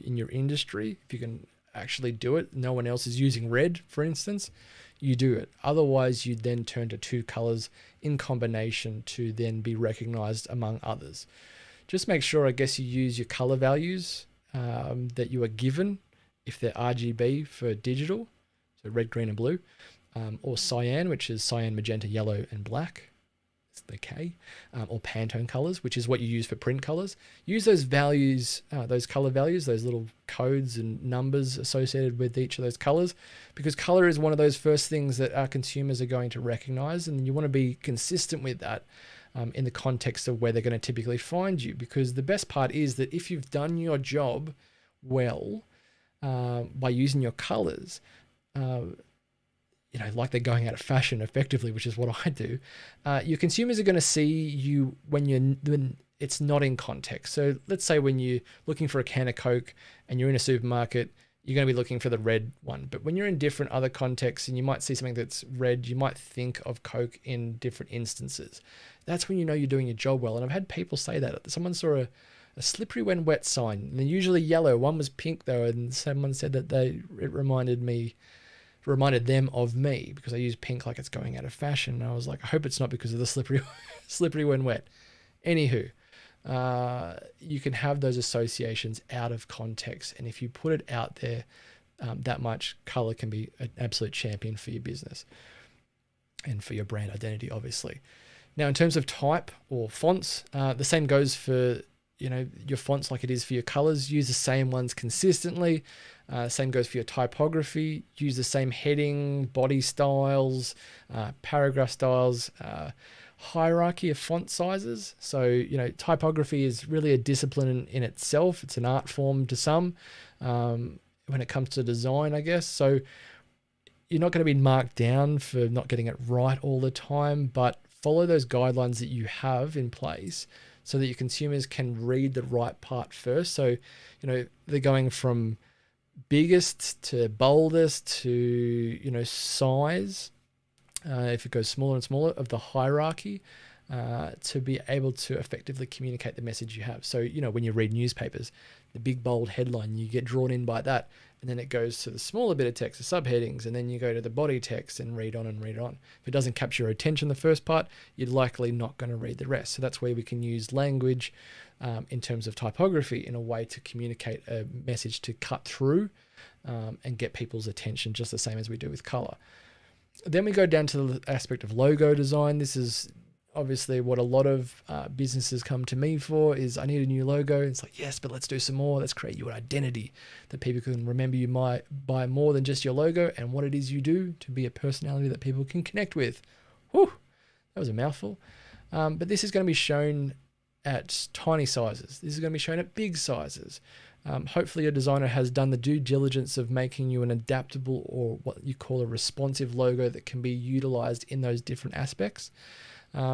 in your industry, if you can actually do it, no one else is using red, for instance, you do it. Otherwise, you then turn to 2 colors in combination to then be recognized among others. Just make sure, I guess, you use your color values that you are given, if they're RGB for digital, so red, green, and blue, or cyan, which is cyan, magenta, yellow, and black. The K, or Pantone colors, which is what you use for print colors. Use those values, those color values, those little codes and numbers associated with each of those colors, because color is one of those first things that our consumers are going to recognize, and you want to be consistent with that in the context of where they're going to typically find you. Because the best part is that if you've done your job well by using your colors, you know, like they're going out of fashion effectively, which is what I do, your consumers are going to see you when it's not in context. So let's say when you're looking for a can of Coke and you're in a supermarket, you're going to be looking for the red one. But when you're in different other contexts and you might see something that's red, you might think of Coke in different instances. That's when you know you're doing your job well. And I've had people say that. Someone saw a slippery when wet sign, and they're usually yellow. One was pink though, and someone said that it reminded them of me because I use pink like it's going out of fashion. And I was like, I hope it's not because of the slippery when wet. Anywho, you can have those associations out of context. And if you put it out there that much, color can be an absolute champion for your business and for your brand identity, obviously. Now, in terms of type or fonts, the same goes for, you know, your fonts like it is for your colors. Use the same ones consistently. Same goes for your typography. Use the same heading, body styles, paragraph styles, hierarchy of font sizes. So, you know, typography is really a discipline in itself. It's an art form to some when it comes to design, I guess. So you're not going to be marked down for not getting it right all the time, but follow those guidelines that you have in place so that your consumers can read the right part first. So, you know, they're going from biggest to boldest to, you know, size, if it goes smaller and smaller, of the hierarchy, to be able to effectively communicate the message you have. So, you know, when you read newspapers, the big bold headline, you get drawn in by that, and then it goes to the smaller bit of text, the subheadings, and then you go to the body text and read on and read on. If it doesn't capture your attention the first part, you're likely not going to read the rest. So that's where we can use language in terms of typography in a way to communicate a message to cut through and get people's attention, just the same as we do with color. Then we go down to the aspect of logo design. This is obviously what a lot of businesses come to me for, is I need a new logo. It's like, yes, but let's do some more. Let's create your identity that people can remember you might buy more than just your logo and what it is you do to be a personality that people can connect with. Whew, that was a mouthful. But this is going to be shown at tiny sizes. This is going to be shown at big sizes. Hopefully your designer has done the due diligence of making you an adaptable, or what you call a responsive logo that can be utilized in those different aspects.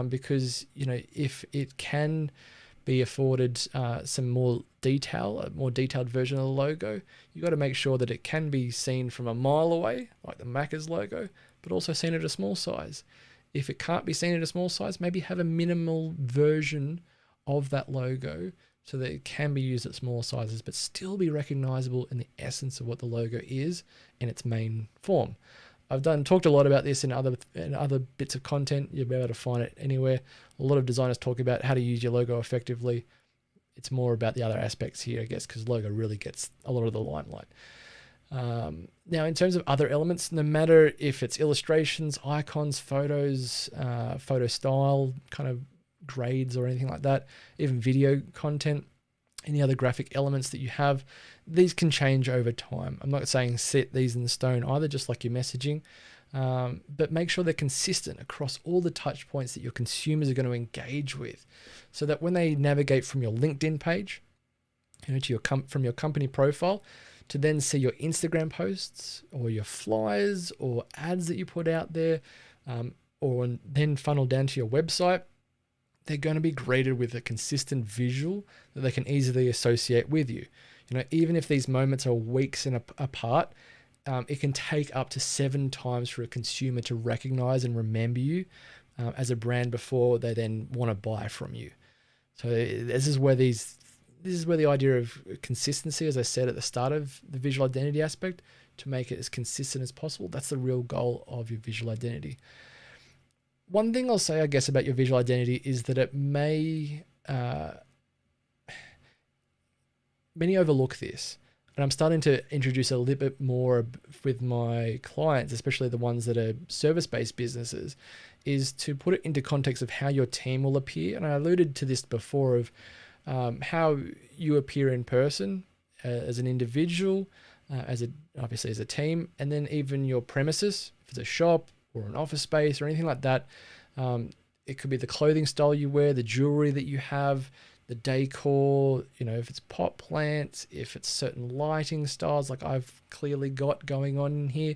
Because, you know, if it can be afforded some more detail, a more detailed version of the logo, you got to make sure that it can be seen from a mile away, like the Macca's logo, but also seen at a small size. If it can't be seen at a small size, maybe have a minimal version of that logo so that it can be used at smaller sizes, but still be recognizable in the essence of what the logo is in its main form. I've talked a lot about this in other bits of content. You'll be able to find it anywhere. A lot of designers talk about how to use your logo effectively. It's more about the other aspects here, I guess, because logo really gets a lot of the limelight. Now, in terms of other elements, no matter if it's illustrations, icons, photos, photo style, kind of grades or anything like that, even video content, any other graphic elements that you have, these can change over time. I'm not saying set these in stone either, just like your messaging, but make sure they're consistent across all the touch points that your consumers are going to engage with, so that when they navigate from your LinkedIn page, to your from your company profile, to then see your Instagram posts or your flyers or ads that you put out there, or then funnel down to your website, they're going to be greeted with a consistent visual that they can easily associate with you. Even if these moments are weeks apart, it can take up to 7 times for a consumer to recognize and remember you as a brand before they then want to buy from you. So this is where the idea of consistency, as I said at the start of the visual identity aspect, to make it as consistent as possible. That's the real goal of your visual identity. One thing I'll say, I guess, about your visual identity is that it may, many overlook this. And I'm starting to introduce a little bit more with my clients, especially the ones that are service-based businesses, is to put it into context of how your team will appear. And I alluded to this before of how you appear in person as an individual, obviously as a team, and then even your premises, if it's a shop or an office space or anything like that. It could be the clothing style you wear, the jewelry that you have, the decor, if it's pot plants, if it's certain lighting styles like I've clearly got going on in here.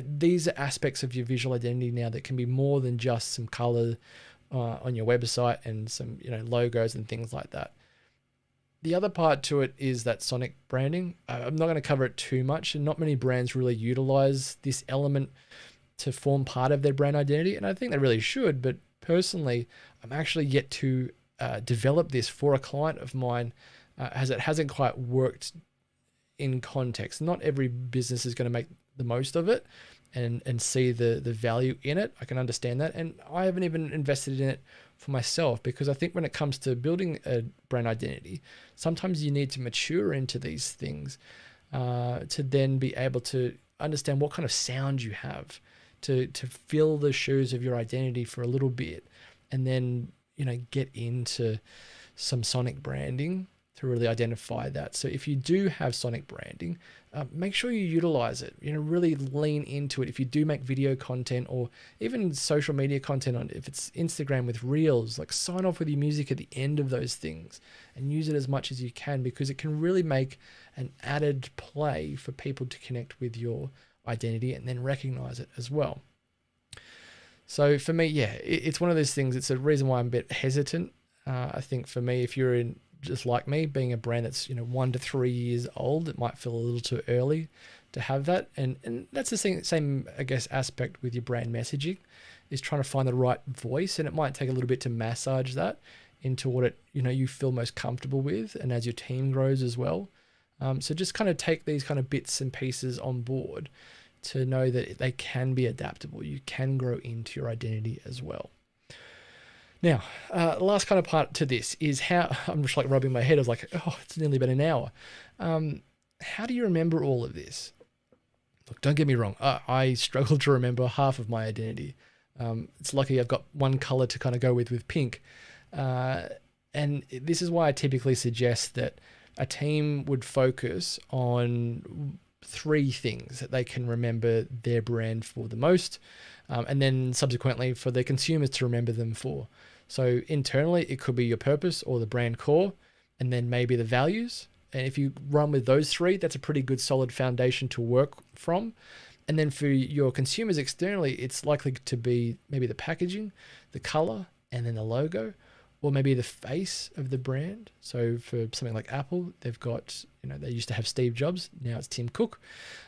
These are aspects of your visual identity now that can be more than just some color on your website and some, logos and things like that. The other part to it is that sonic branding. I'm not going to cover it too much, and not many brands really utilize this element to form part of their brand identity, and I think they really should, but personally, I'm actually yet to develop this for a client of mine, as it hasn't quite worked in context. Not every business is going to make the most of it and see the value in it. I can understand that, and I haven't even invested in it for myself, because I think when it comes to building a brand identity, sometimes you need to mature into these things to then be able to understand what kind of sound you have, to fill the shoes of your identity for a little bit, and then get into some sonic branding to really identify that. So if you do have sonic branding, make sure you utilize it. Really lean into it. If you do make video content or even social media content, if it's Instagram with reels, like sign off with your music at the end of those things and use it as much as you can, because it can really make an added play for people to connect with your identity and then recognize it as well. So for me, it's one of those things. It's a reason why I'm a bit hesitant. I think for me, if you're just like me, being a brand that's 1 to 3 years old, it might feel a little too early to have that. And that's the same I guess aspect with your brand messaging, is trying to find the right voice, and it might take a little bit to massage that into what it you feel most comfortable with, and as your team grows as well. So just kind of take these kind of bits and pieces on board to know that they can be adaptable. You can grow into your identity as well. Now, last kind of part to this is how, I'm just like rubbing my head. I was like, it's nearly been an hour. How do you remember all of this? Look, don't get me wrong. I struggle to remember half of my identity. It's lucky I've got one color to kind of go with pink. And this is why I typically suggest that a team would focus on 3 things that they can remember their brand for the most, and then subsequently for their consumers to remember them for. So internally, it could be your purpose or the brand core, and then maybe the values. And if you run with those 3, that's a pretty good solid foundation to work from. And then for your consumers externally, it's likely to be maybe the packaging, the color, and then the logo, or maybe the face of the brand. So for something like Apple, they've got, they used to have Steve Jobs, now it's Tim Cook.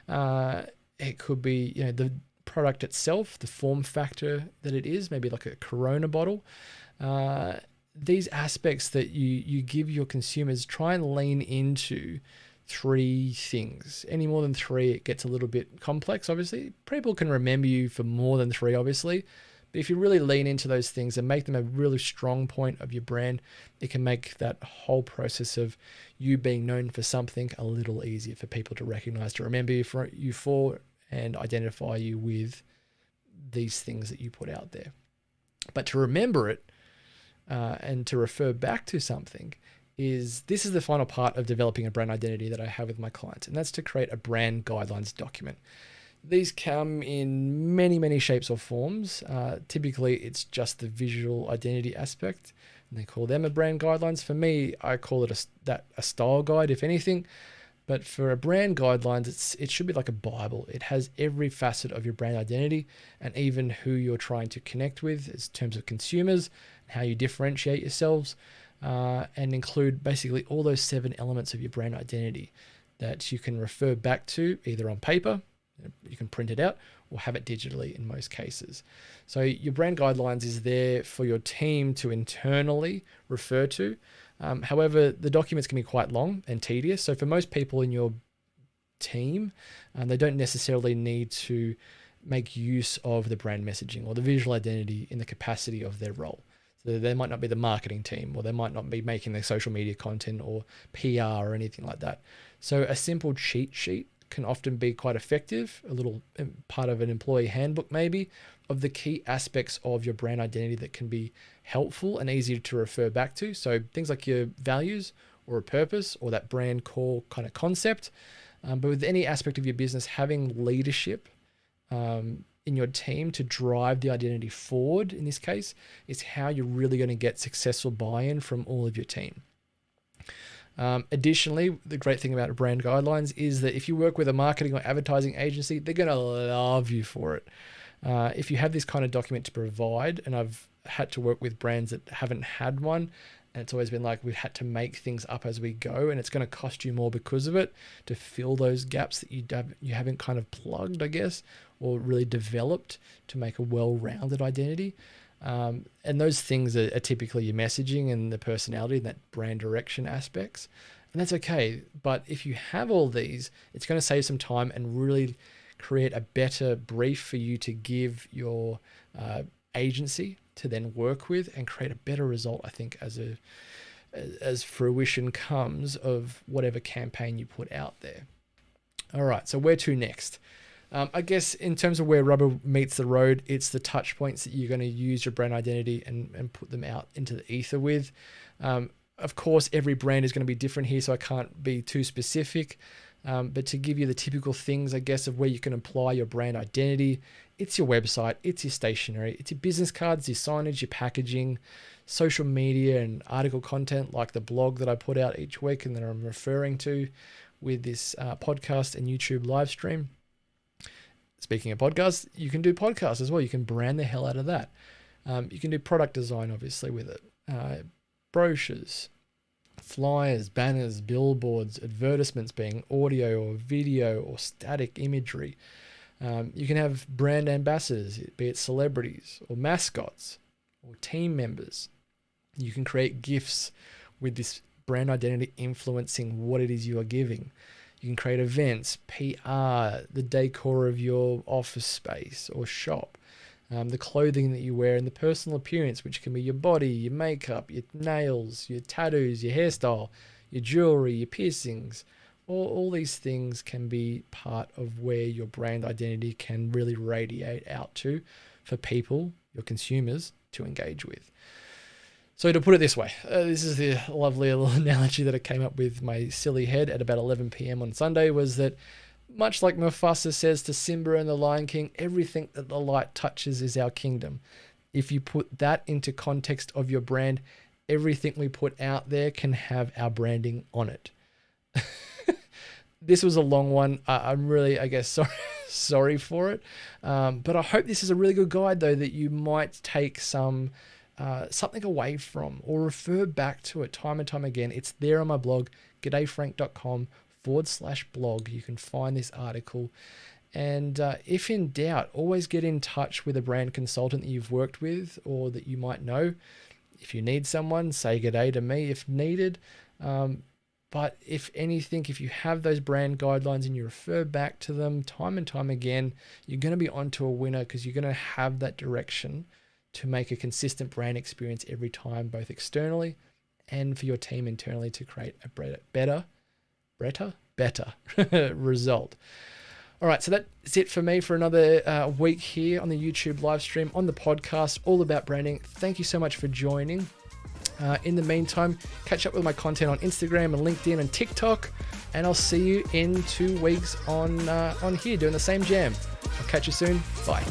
It could be, the product itself, the form factor that it is, maybe like a Corona bottle. These aspects that you give your consumers, try and lean into 3 things. Any more than 3, it gets a little bit complex, obviously. People can remember you for more than 3, obviously. But if you really lean into those things and make them a really strong point of your brand, it can make that whole process of you being known for something a little easier for people to recognize, to remember you for, and identify you with these things that you put out there. But to remember it and to refer back to something, this is the final part of developing a brand identity that I have with my clients, and that's to create a brand guidelines document. These come in many, many shapes or forms. Typically, it's just the visual identity aspect, and they call them a brand guidelines. For me, I call it a style guide, if anything. But for a brand guidelines, it should be like a Bible. It has every facet of your brand identity, and even who you're trying to connect with in terms of consumers, how you differentiate yourselves, and include basically all those 7 elements of your brand identity that you can refer back to either on paper, you can print it out, or have it digitally in most cases. So your brand guidelines is there for your team to internally refer to. However, the documents can be quite long and tedious. So for most people in your team, they don't necessarily need to make use of the brand messaging or the visual identity in the capacity of their role. So they might not be the marketing team, or they might not be making their social media content or PR or anything like that. So a simple cheat sheet can often be quite effective, a little part of an employee handbook maybe, of the key aspects of your brand identity that can be helpful and easy to refer back to. So things like your values or a purpose or that brand core kind of concept. But with any aspect of your business, having leadership in your team to drive the identity forward, in this case, is how you're really going to get successful buy-in from all of your team. Additionally, the great thing about brand guidelines is that if you work with a marketing or advertising agency, they're going to love you for it. If you have this kind of document to provide, and I've had to work with brands that haven't had one, and it's always been like we've had to make things up as we go, and it's going to cost you more because of it to fill those gaps that you haven't kind of plugged, I guess, or really developed to make a well-rounded identity. And those things are typically your messaging and the personality and that brand direction aspects. And that's okay. But if you have all these, it's going to save some time and really create a better brief for you to give your agency to then work with and create a better result, I think, as fruition comes of whatever campaign you put out there. All right, so where to next? I guess in terms of where rubber meets the road, it's the touch points that you're going to use your brand identity and put them out into the ether with. Of course, every brand is going to be different here, so I can't be too specific. But to give you the typical things, I guess, of where you can apply your brand identity, it's your website, it's your stationery, it's your business cards, your signage, your packaging, social media and article content like the blog that I put out each week and that I'm referring to with this podcast and YouTube live stream. Speaking of podcasts, you can do podcasts as well. You can brand the hell out of that. You can do product design, obviously, with it. Brochures, flyers, banners, billboards, advertisements being audio or video or static imagery. You can have brand ambassadors, be it celebrities or mascots or team members. You can create GIFs with this brand identity influencing what it is you are giving. You can create events, PR, the decor of your office space or shop, the clothing that you wear and the personal appearance, which can be your body, your makeup, your nails, your tattoos, your hairstyle, your jewelry, your piercings. All these things can be part of where your brand identity can really radiate out to for people, your consumers, to engage with. So to put it this way, this is the lovely little analogy that I came up with my silly head at about 11 p.m. on Sunday, was that much like Mufasa says to Simba and the Lion King, everything that the light touches is our kingdom. If you put that into context of your brand, everything we put out there can have our branding on it. This was a long one. I'm really, I guess, sorry for it. But I hope this is a really good guide, though, that you might take something away from or refer back to it time and time again. It's there on my blog, g'dayfrank.com/blog. You can find this article. And if in doubt, always get in touch with a brand consultant that you've worked with or that you might know. If you need someone, say g'day to me if needed. But if anything, if you have those brand guidelines and you refer back to them time and time again, you're going to be onto a winner, because you're going to have that direction to make a consistent brand experience every time, both externally and for your team internally, to create a better result. All right, so that's it for me for another week here on the YouTube live stream, on the podcast, all about branding. Thank you so much for joining. In the meantime, catch up with my content on Instagram and LinkedIn and TikTok, and I'll see you in 2 weeks on here doing the same jam. I'll catch you soon. Bye.